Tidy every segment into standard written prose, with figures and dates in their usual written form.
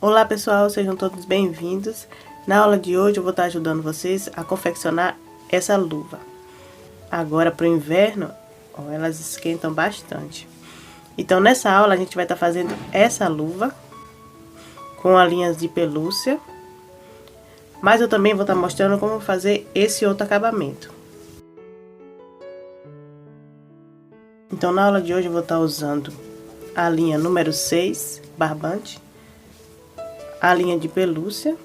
Olá pessoal, sejam todos bem-vindos. Na aula de hoje eu vou estar ajudando vocês a confeccionar essa luva. Agora para o inverno, ó, elas esquentam bastante. Então nessa aula a gente vai estar fazendo essa luva com as linhas de pelúcia. Mas eu também vou estar mostrando como fazer esse outro acabamento. Então na aula de hoje eu vou estar usando a linha número 6, barbante, a linha de pelúcia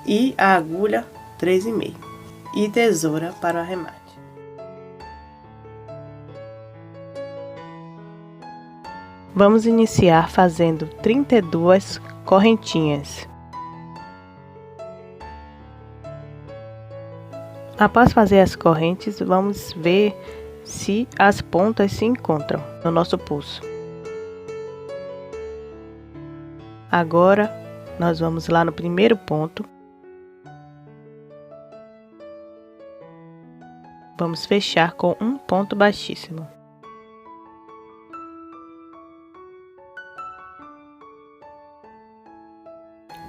e a agulha 3,5 e tesoura para o arremate. Vamos iniciar fazendo 32 correntinhas. Após fazer as correntes, vamos ver se as pontas se encontram no nosso pulso. Agora, nós vamos lá no primeiro ponto. Vamos fechar com um ponto baixíssimo.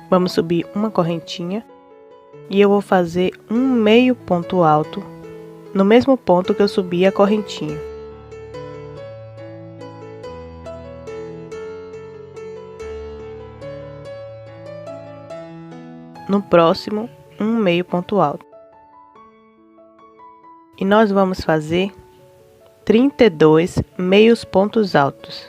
Vamos subir uma correntinha e eu vou fazer um meio ponto alto no mesmo ponto que eu subi a correntinha. No próximo, um meio ponto alto. E nós vamos fazer 32 meios pontos altos.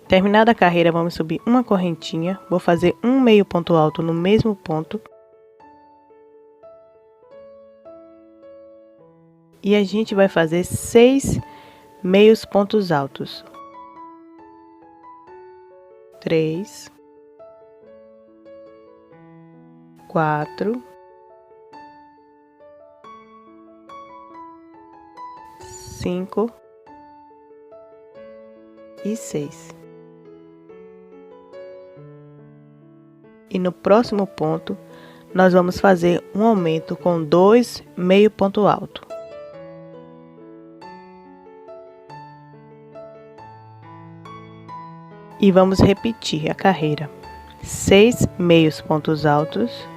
Terminada a carreira, vamos subir uma correntinha, vou fazer um meio ponto alto no mesmo ponto. E a gente vai fazer 6 meios pontos altos. 3, 4, 5 e 6. E no próximo ponto, nós vamos fazer um aumento com 2 meio ponto alto. E vamos repetir a carreira. 6 meios pontos altos.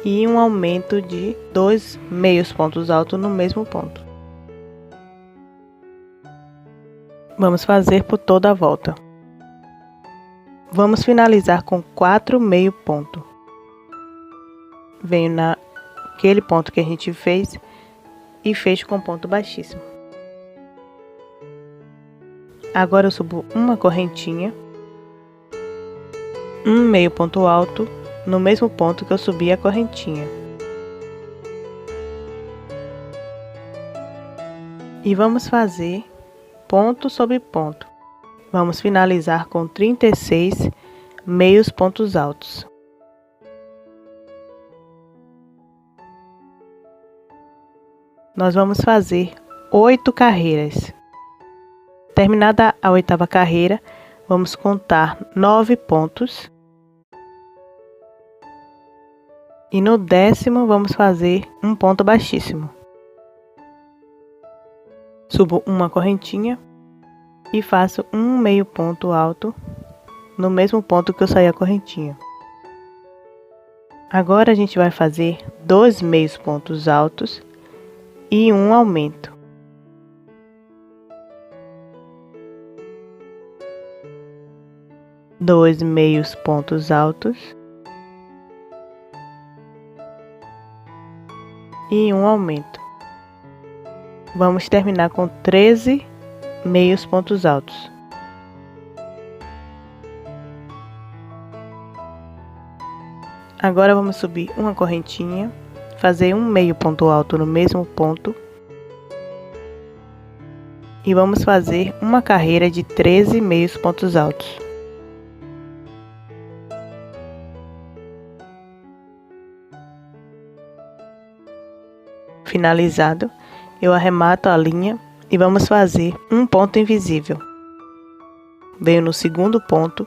E um aumento de 2 meios pontos altos no mesmo ponto. Vamos fazer por toda a volta. Vamos finalizar com 4 meio ponto. Venho naquele ponto que a gente fez e fecho com ponto baixíssimo. Agora eu subo uma correntinha, um meio ponto alto no mesmo ponto que eu subi a correntinha. E vamos fazer ponto sobre ponto. Vamos finalizar com 36 meios pontos altos. Nós vamos fazer 8 carreiras. Terminada a 8ª carreira, vamos contar 9 pontos. E no 10º vamos fazer um ponto baixíssimo. Subo uma correntinha e faço um meio ponto alto no mesmo ponto que eu saí a correntinha. Agora a gente vai fazer 2 meios pontos altos e um aumento. Dois meios pontos altos e um aumento. Vamos terminar com 13 meios pontos altos. Agora vamos subir uma correntinha, fazer um meio ponto alto no mesmo ponto e vamos fazer uma carreira de 13 meios pontos altos. Finalizado, eu arremato a linha e vamos fazer um ponto invisível. venho no segundo ponto,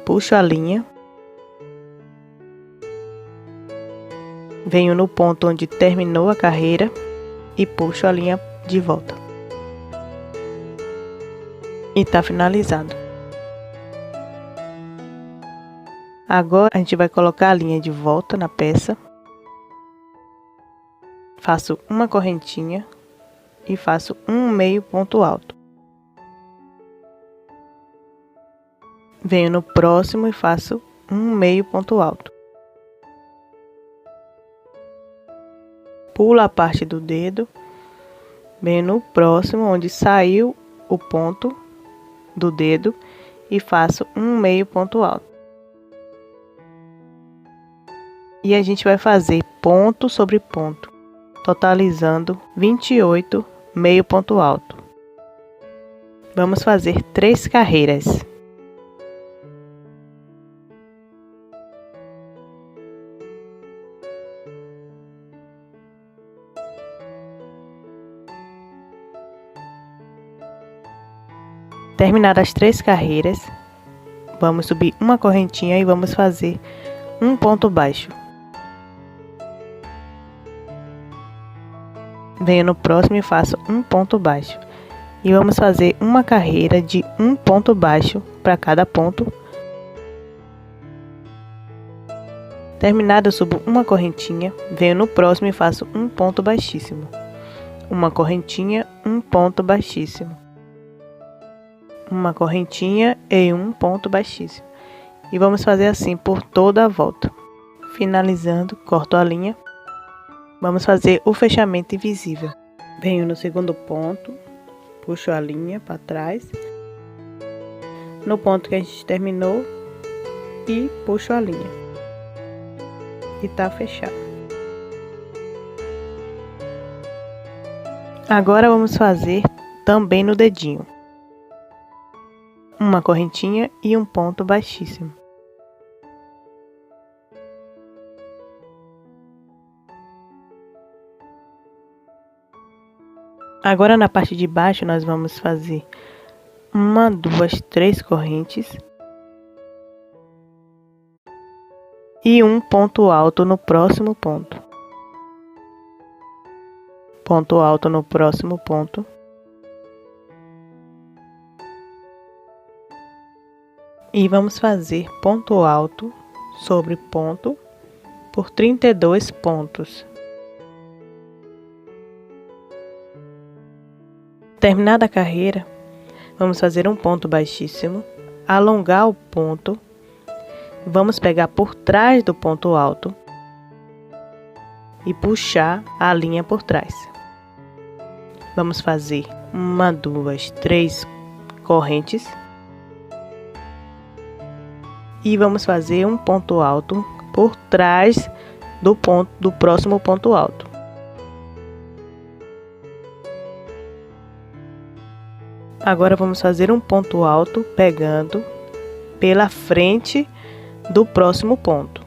puxo a linha, venho no ponto onde terminou a carreira e puxo a linha de volta. E tá finalizado. Agora a gente vai colocar a linha de volta na peça. Faço uma correntinha e faço um meio ponto alto. Venho no próximo e faço um meio ponto alto. Pulo a parte do dedo, venho no próximo onde saiu o ponto do dedo e faço um meio ponto alto. E a gente vai fazer ponto sobre ponto, totalizando 28 meio ponto alto. Vamos fazer 3 carreiras. Terminadas as 3 carreiras, vamos subir uma correntinha e vamos fazer um ponto baixo. Venho no próximo e faço um ponto baixo. E vamos fazer uma carreira de um ponto baixo para cada ponto. Terminado, eu subo uma correntinha, venho no próximo e faço um ponto baixíssimo. Uma correntinha, um ponto baixíssimo. Uma correntinha e um ponto baixíssimo. E vamos fazer assim por toda a volta. Finalizando, corto a linha. Vamos fazer o fechamento invisível. Venho no segundo ponto, puxo a linha para trás. No ponto que a gente terminou e puxo a linha. E tá fechado. Agora vamos fazer também no dedinho. Uma correntinha e um ponto baixíssimo. Agora na parte de baixo nós vamos fazer 1, 2, 3 correntes e um ponto alto no próximo ponto. Ponto alto no próximo ponto. E vamos fazer ponto alto sobre ponto por 32 pontos. Terminada a carreira, vamos fazer um ponto baixíssimo, alongar o ponto, vamos pegar por trás do ponto alto e puxar a linha por trás. Vamos fazer 1, 2, 3 correntes. E vamos fazer um ponto alto por trás do próximo ponto alto. Agora vamos fazer um ponto alto pegando pela frente do próximo ponto.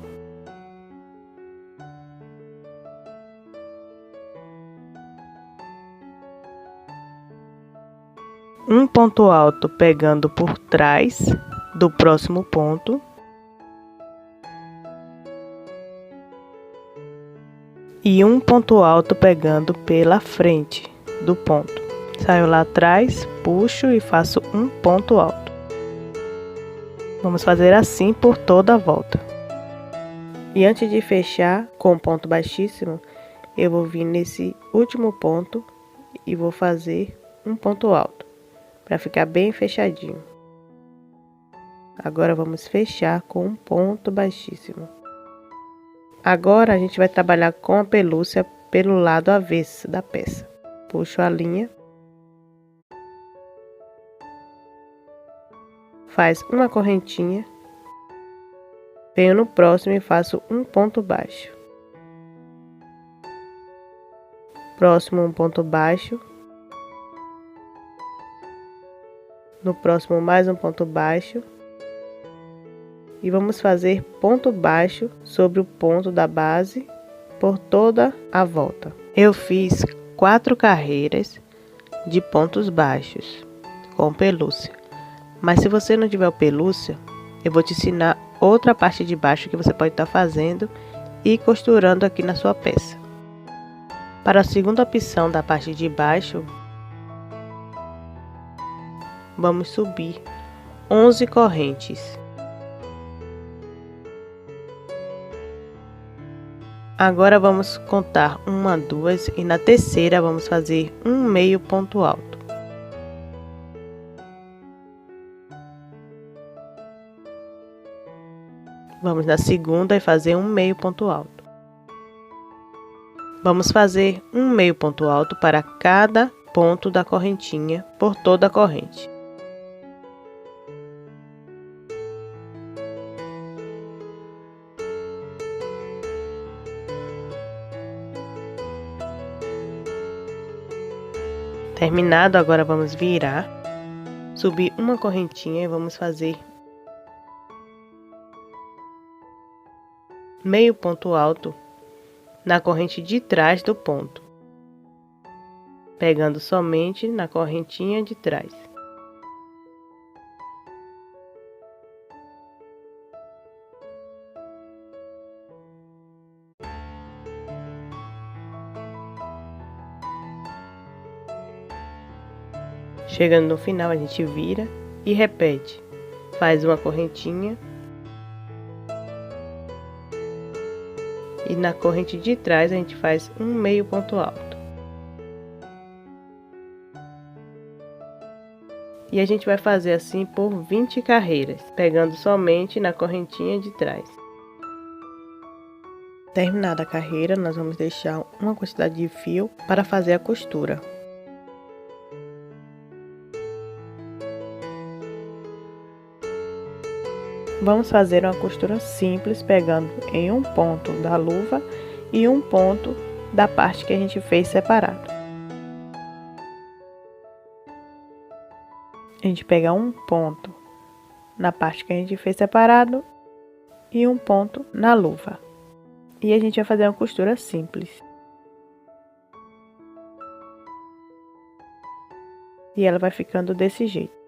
Um ponto alto pegando por trás do próximo ponto. E um ponto alto pegando pela frente do ponto. Saio lá atrás, puxo e faço um ponto alto. Vamos fazer assim por toda a volta. E antes de fechar com ponto baixíssimo, eu vou vir nesse último ponto e vou fazer um ponto alto, para ficar bem fechadinho. Agora vamos fechar com um ponto baixíssimo. Agora a gente vai trabalhar com a pelúcia pelo lado avesso da peça. Puxo a linha. Faz uma correntinha. Venho no próximo e faço um ponto baixo. Próximo um ponto baixo. No próximo mais um ponto baixo. E vamos fazer ponto baixo sobre o ponto da base por toda a volta. Eu fiz 4 carreiras, de pontos baixos com pelúcia. Mas se você não tiver o pelúcia, eu vou te ensinar outra parte de baixo que você pode estar fazendo e costurando aqui na sua peça. Para a segunda opção da parte de baixo, vamos subir 11 correntes. Agora vamos contar 1, 2 e na terceira vamos fazer um meio ponto alto. Vamos na segunda e fazer um meio ponto alto. Vamos fazer um meio ponto alto para cada ponto da correntinha por toda a corrente. Terminado, agora vamos virar, subir uma correntinha e vamos fazer meio ponto alto na corrente de trás do ponto, pegando somente na correntinha de trás. Chegando no final, a gente vira e repete. Faz uma correntinha e na corrente de trás a gente faz um meio ponto alto. E a gente vai fazer assim por 20 carreiras, pegando somente na correntinha de trás. Terminada a carreira, nós vamos deixar uma quantidade de fio para fazer a costura. Vamos fazer uma costura simples, pegando em um ponto da luva e um ponto da parte que a gente fez separado. A gente pega um ponto na parte que a gente fez separado e um ponto na luva. E a gente vai fazer uma costura simples. E ela vai ficando desse jeito.